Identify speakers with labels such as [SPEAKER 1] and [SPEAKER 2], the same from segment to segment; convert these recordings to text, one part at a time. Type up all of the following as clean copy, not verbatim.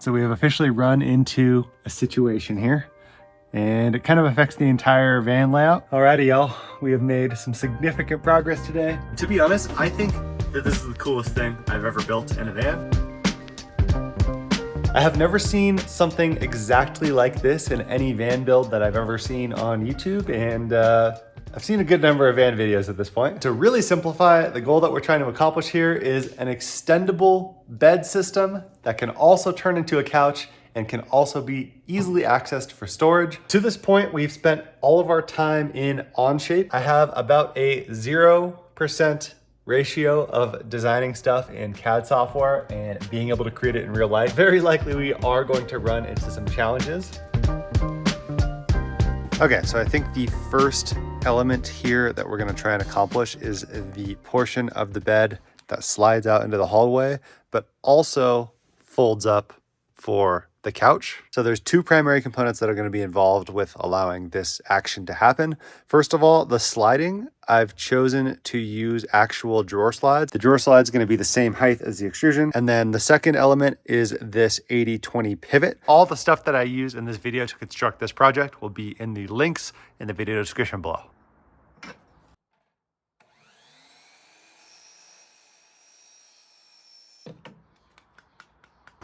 [SPEAKER 1] So we have officially run into a situation here, and it kind of affects the entire van layout. Alrighty, y'all, we have made some significant progress today. To be honest, I think that this is the coolest thing I've ever built in a van. I have never seen something exactly like this in any van build that I've ever seen on YouTube, and I've seen a good number of van videos at this point. To really simplify it, the goal that we're trying to accomplish here is an extendable bed system that can also turn into a couch and can also be easily accessed for storage. To this point, we've spent all of our time in Onshape. I have about a 0% ratio of designing stuff in CAD software and being able to create it in real life. Very likely we are going to run into some challenges. Okay, so I think the first element here that we're gonna try and accomplish is the portion of the bed that slides out into the hallway, but also folds up for the couch. So there's two primary components that are going to be involved with allowing this action to happen. First of all, the sliding, I've chosen to use actual drawer slides. The drawer slide is going to be the same height as the extrusion. And then the second element is this 80-20 pivot. All the stuff that I use in this video to construct this project will be in the links in the video description below.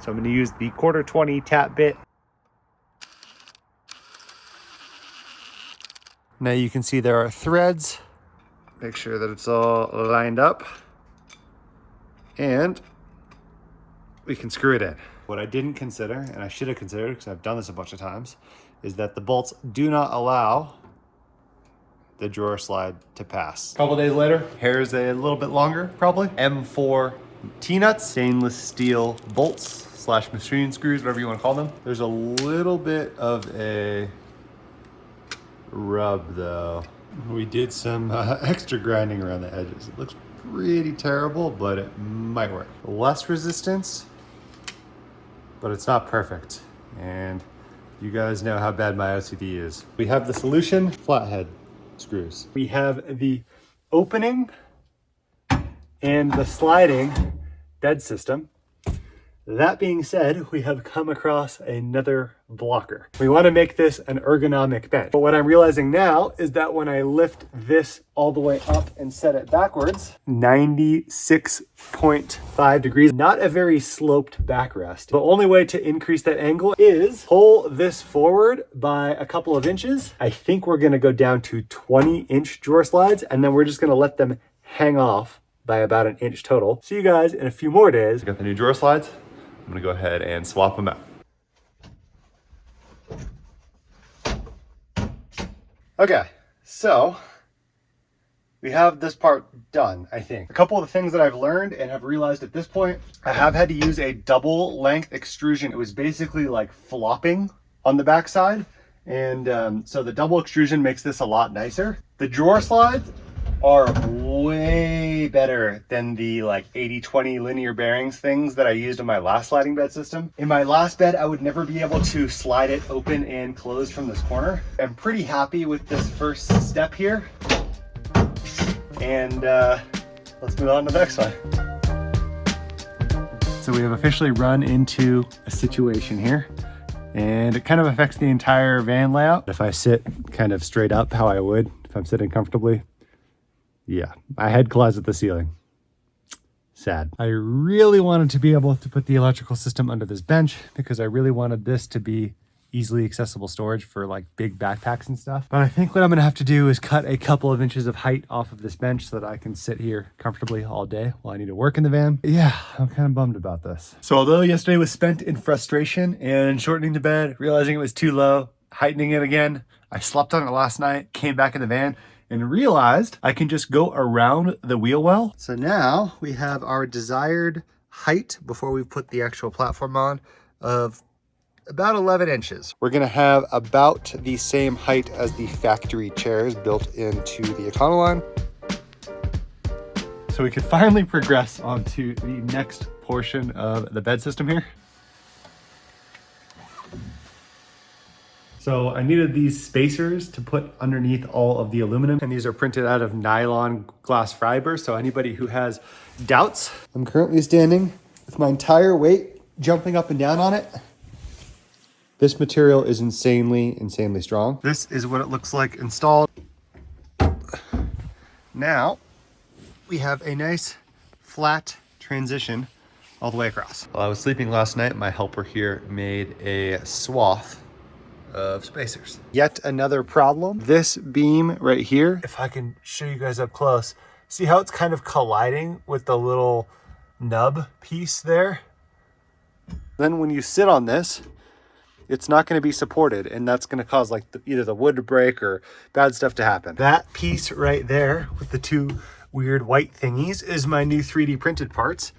[SPEAKER 1] So I'm going to use the 1/4-20 tap bit. Now you can see there are threads. Make sure that it's all lined up. And we can screw it in. What I didn't consider, and I should have considered because I've done this a bunch of times, is that the bolts do not allow the drawer slide to pass. A couple days later, hair's a little bit longer, probably. M4 T-nuts, stainless steel bolts / machine screws, whatever you want to call them. There's a little bit of a rub though. We did some extra grinding around the edges. It looks pretty terrible, but it might work. Less resistance, but it's not perfect. And you guys know how bad my OCD is. We have the solution, flathead screws. We have the opening and the sliding bed system. That being said, we have come across another blocker. We want to make this an ergonomic bench. But what I'm realizing now is that when I lift this all the way up and set it backwards, 96.5 degrees, not a very sloped backrest. The only way to increase that angle is pull this forward by a couple of inches. I think we're going to go down to 20-inch drawer slides, and then we're just going to let them hang off by about an inch total. See you guys in a few more days. Got the new drawer slides. I'm gonna go ahead and swap them out. Okay, so we have this part done, I think. A couple of the things that I've learned and have realized at this point, I have had to use a double length extrusion. It was basically like flopping on the backside. And so the double extrusion makes this a lot nicer. The drawer slides are way better than the like 80-20 linear bearings things that I used in my last sliding bed system. In my last bed, I would never be able to slide it open and closed from this corner. I'm pretty happy with this first step here. And let's move on to the next one. So we have officially run into a situation here, and it kind of affects the entire van layout. If I sit kind of straight up how I would if I'm sitting comfortably, yeah, my head collides with the ceiling. Sad. I really wanted to be able to put the electrical system under this bench because I really wanted this to be easily accessible storage for like big backpacks and stuff. But I think what I'm gonna have to do is cut a couple of inches of height off of this bench so that I can sit here comfortably all day while I need to work in the van. Yeah, I'm kind of bummed about this. So although yesterday was spent in frustration and shortening the bed, realizing it was too low, heightening it again, I slept on it last night, came back in the van, and realized I can just go around the wheel well. So now we have our desired height before we put the actual platform on of about 11 inches. We're gonna have about the same height as the factory chairs built into the Econoline. So we could finally progress onto the next portion of the bed system here. So I needed these spacers to put underneath all of the aluminum, and these are printed out of nylon glass fiber. So anybody who has doubts, I'm currently standing with my entire weight jumping up and down on it, This material is insanely strong. This is what it looks like installed. Now we have a nice flat transition all the way across. While I was sleeping last night, my helper here made a swath of spacers. Yet another problem. This beam right here, if I can show you guys up close, see how it's kind of colliding with the little nub piece there? Then when you sit on this, it's not going to be supported, and that's going to cause like either the wood to break or bad stuff to happen. That piece right there with the two weird white thingies is my new 3D printed parts.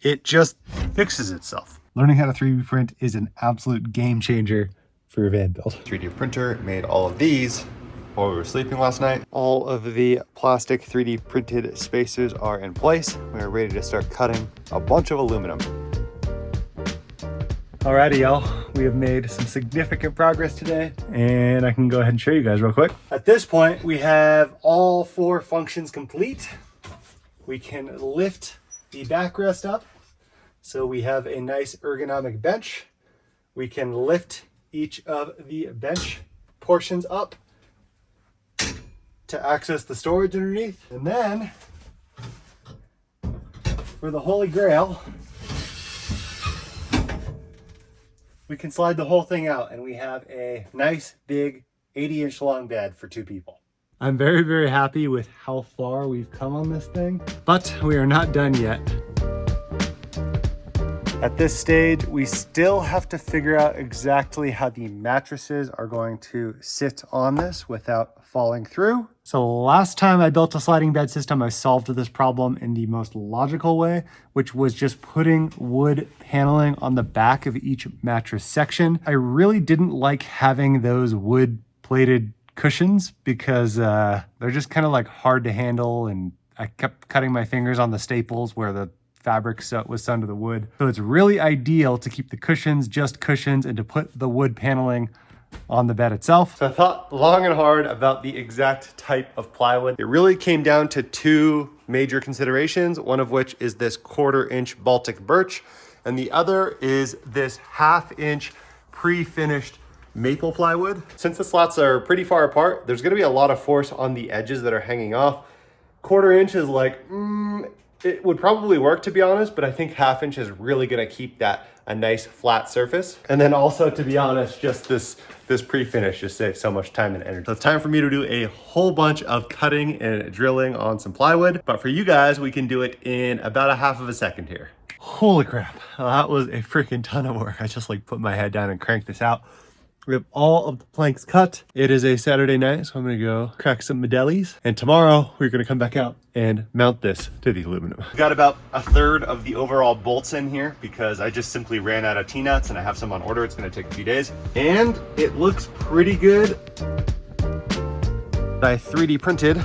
[SPEAKER 1] It just fixes itself. Learning how to 3D print is an absolute game changer for your van build. 3D printer made all of these while we were sleeping last night. All of the plastic 3D printed spacers are in place. We're ready to start cutting a bunch of aluminum. Alrighty, y'all, we have made some significant progress today, and I can go ahead and show you guys real quick. At this point, we have all 4 functions complete. We can lift the backrest up, so we have a nice ergonomic bench. We can lift each of the bench portions up to access the storage underneath. And then, for the holy grail, we can slide the whole thing out and we have a nice big 80-inch long bed for 2 people. I'm very happy with how far we've come on this thing, but we are not done yet. At this stage, we still have to figure out exactly how the mattresses are going to sit on this without falling through. So last time I built a sliding bed system, I solved this problem in the most logical way, which was just putting wood paneling on the back of each mattress section. I really didn't like having those wood plated cushions because they're just kind of like hard to handle, and I kept cutting my fingers on the staples where the fabric was sewn to the wood. So it's really ideal to keep the cushions just cushions and to put the wood paneling on the bed itself. So I thought long and hard about the exact type of plywood. It really came down to 2 major considerations, one of which is this 1/4-inch Baltic birch, and the other is this 1/2-inch pre-finished maple plywood. Since the slats are pretty far apart, there's gonna be a lot of force on the edges that are hanging off. 1/4-inch is like, it would probably work, to be honest, but I think 1/2-inch is really gonna keep that a nice flat surface. And then also, to be honest, just this pre-finish just saves so much time and energy. So it's time for me to do a whole bunch of cutting and drilling on some plywood, but for you guys, we can do it in about a 1/2 of a second here. Holy crap, that was a freaking ton of work. I just like put my head down and cranked this out. We have all of the planks cut. It is a Saturday night, so I'm gonna go crack some medellis. And tomorrow, we're gonna come back out and mount this to the aluminum. We've got about 1/3 of the overall bolts in here because I just simply ran out of T-nuts and I have some on order. It's gonna take a few days. And it looks pretty good. I 3D printed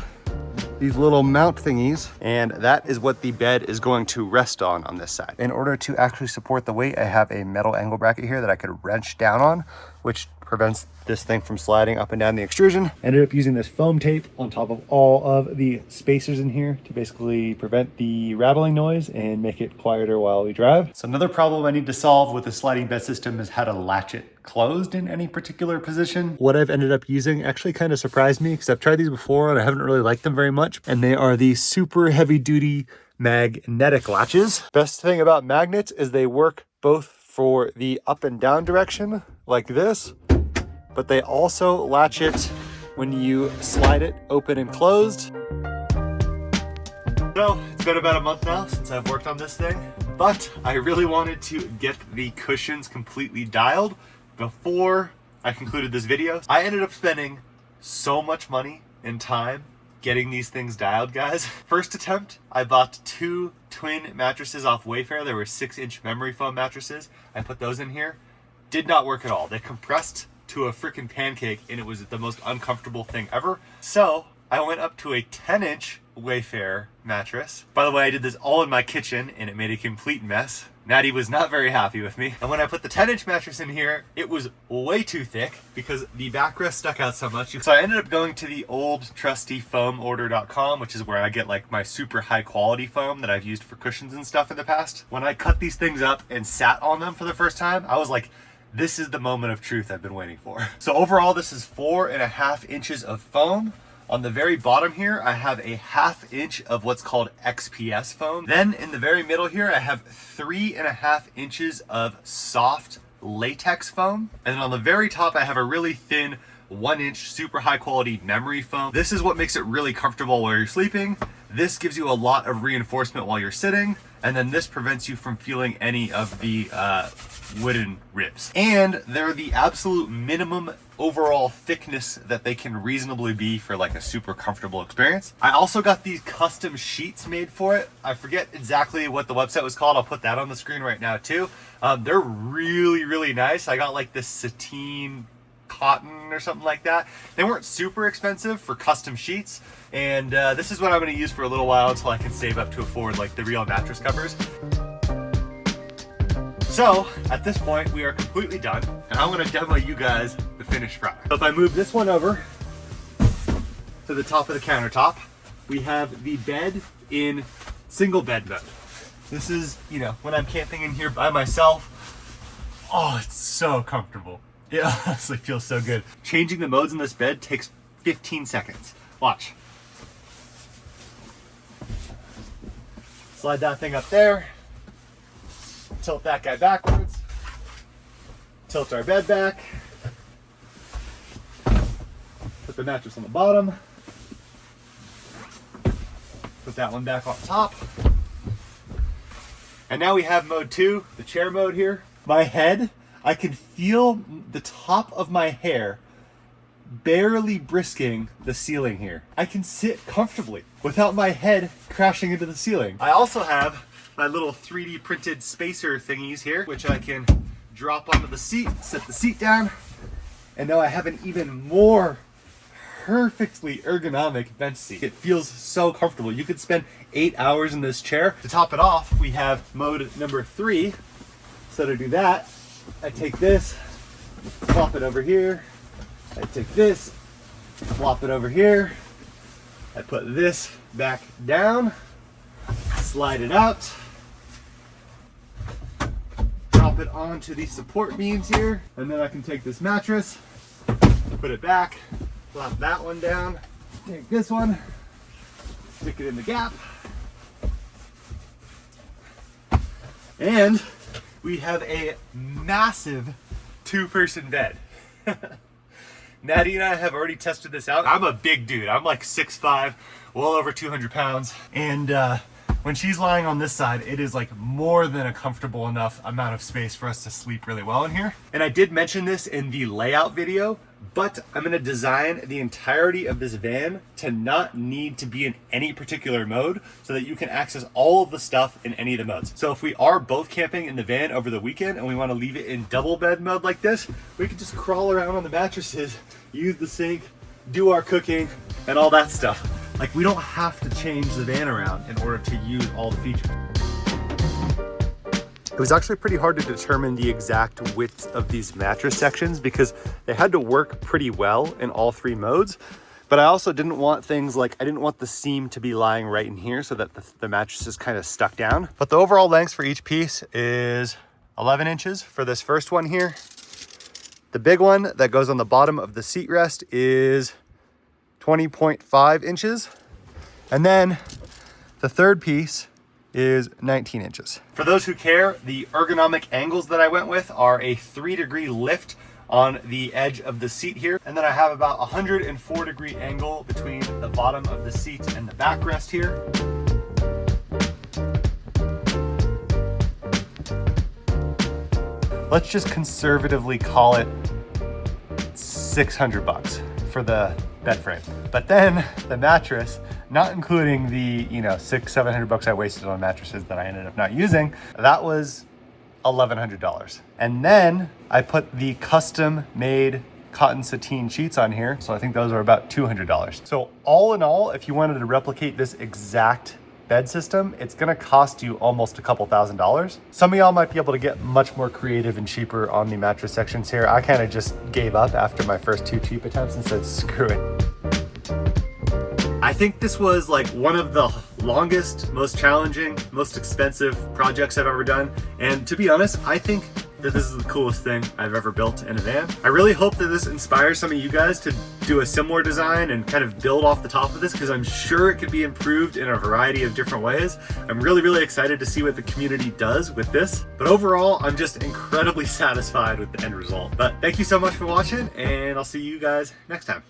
[SPEAKER 1] these little mount thingies, and that is what the bed is going to rest on this side. In order to actually support the weight, I have a metal angle bracket here that I could wrench down on, which prevents this thing from sliding up and down the extrusion. Ended up using this foam tape on top of all of the spacers in here to basically prevent the rattling noise and make it quieter while we drive. So another problem I need to solve with the sliding bed system is how to latch it closed in any particular position. What I've ended up using actually kind of surprised me because I've tried these before and I haven't really liked them very much. And they are the super heavy duty magnetic latches. Best thing about magnets is they work both for the up and down direction like this, but they also latch it when you slide it open and closed. So it's been about a month now since I've worked on this thing, but I really wanted to get the cushions completely dialed before I concluded this video. I ended up spending so much money and time getting these things dialed, guys. First attempt, I bought 2 twin mattresses off Wayfair. There were 6-inch memory foam mattresses. I put those in here. Did not work at all. They compressed to a freaking pancake and it was the most uncomfortable thing ever. So I went up to a 10-inch Wayfair mattress. By the way, I did this all in my kitchen and it made a complete mess. Maddie was not very happy with me. And when I put the 10-inch mattress in here, it was way too thick because the backrest stuck out so much. So I ended up going to the old trusty foamorder.com, which is where I get like my super high quality foam that I've used for cushions and stuff in the past. When I cut these things up and sat on them for the first time, I was like, this is the moment of truth I've been waiting for. So overall, this is 4.5 inches of foam. On the very bottom here, I have a 1/2 inch of what's called XPS foam. Then in the very middle here, I have 3.5 inches of soft latex foam. And then on the very top, I have a really thin 1-inch super high quality memory foam. This is what makes it really comfortable while you're sleeping. This gives you a lot of reinforcement while you're sitting. And then this prevents you from feeling any of the wooden ribs. And they're the absolute minimum overall thickness that they can reasonably be for like a super comfortable experience. I also got these custom sheets made for it. I forget exactly what the website was called. I'll put that on the screen right now too. They're really, really nice. I got like this sateen cotton or something like that. They weren't super expensive for custom sheets. And this is what I'm gonna use for a little while until I can save up to afford like the real mattress covers. So at this point, we are completely done, and I'm gonna demo you guys the finished product. So if I move this one over to the top of the countertop, we have the bed in single bed mode. This is, you know, when I'm camping in here by myself, oh, it's so comfortable. It honestly feels so good. Changing the modes in this bed takes 15 seconds. Watch. Slide that thing up there. Tilt that guy backwards. Tilt our bed back. Put the mattress on the bottom. Put that one back on top. And now we have mode 2, the chair mode here. My head, I can feel the top of my hair barely brisking the ceiling here. I can sit comfortably without my head crashing into the ceiling. I also have my little 3D printed spacer thingies here, which I can drop onto the seat, set the seat down, and now I have an even more perfectly ergonomic bench seat. It feels so comfortable. You could spend 8 hours in this chair. To top it off, we have mode number 3. So to do that, I take this, flop it over here. I take this, flop it over here. I put this back down, slide it out, drop it onto the support beams here, and then I can take this mattress, put it back, flop that one down, take this one, stick it in the gap, and we have a massive 2-person bed. Maddie and I have already tested this out. I'm a big dude. I'm like 6'5", well over 200 pounds. And when she's lying on this side, it is like more than a comfortable enough amount of space for us to sleep really well in here. And I did mention this in the layout video, but I'm gonna design the entirety of this van to not need to be in any particular mode so that you can access all of the stuff in any of the modes. So if we are both camping in the van over the weekend and we wanna leave it in double bed mode like this, we can just crawl around on the mattresses, use the sink, do our cooking, and all that stuff. Like, we don't have to change the van around in order to use all the features. It was actually pretty hard to determine the exact width of these mattress sections because they had to work pretty well in all 3 modes. But I also didn't want things like, I didn't want the seam to be lying right in here so that the mattress is kind of stuck down. But the overall length for each piece is 11 inches for this first one here. The big one that goes on the bottom of the seat rest is 20.5 inches. And then the third piece is 19 inches. For those who care, the ergonomic angles that I went with are a 3-degree lift on the edge of the seat here. And then I have about a 104-degree angle between the bottom of the seat and the backrest here. Let's just conservatively call it $600 for the bed frame. But then the mattress, not including the, you know, $600-700 I wasted on mattresses that I ended up not using, that was $1,100. And then I put the custom made cotton sateen sheets on here. So I think those are about $200. So all in all, if you wanted to replicate this exact bed system, it's gonna cost you almost a couple $1,000s. Some of y'all might be able to get much more creative and cheaper on the mattress sections here. I kind of just gave up after my first 2 cheap attempts and said, screw it. I think this was like one of the longest, most challenging, most expensive projects I've ever done. And to be honest, I think that this is the coolest thing I've ever built in a van. I really hope that this inspires some of you guys to do a similar design and kind of build off the top of this, because I'm sure it could be improved in a variety of different ways. I'm really excited to see what the community does with this. But overall, I'm just incredibly satisfied with the end result. But thank you so much for watching, and I'll see you guys next time.